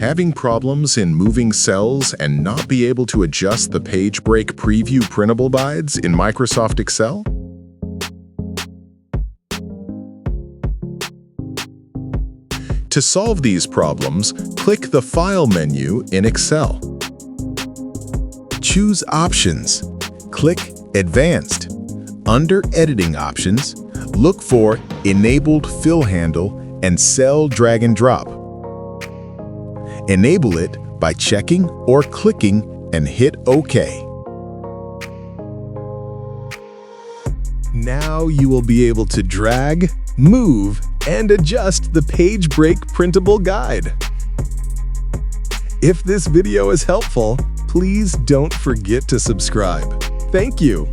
Having problems in moving cells and not be able to adjust the page break preview printable guides in Microsoft Excel? To solve these problems, click the File menu in Excel. Choose Options. Click Advanced. Under Editing Options, look for Enabled Fill Handle and Cell Drag and Drop. Enable it by checking or clicking and hit OK. Now you will be able to drag, move, and adjust the page break printable guide. If this video is helpful, please don't forget to subscribe. Thank you.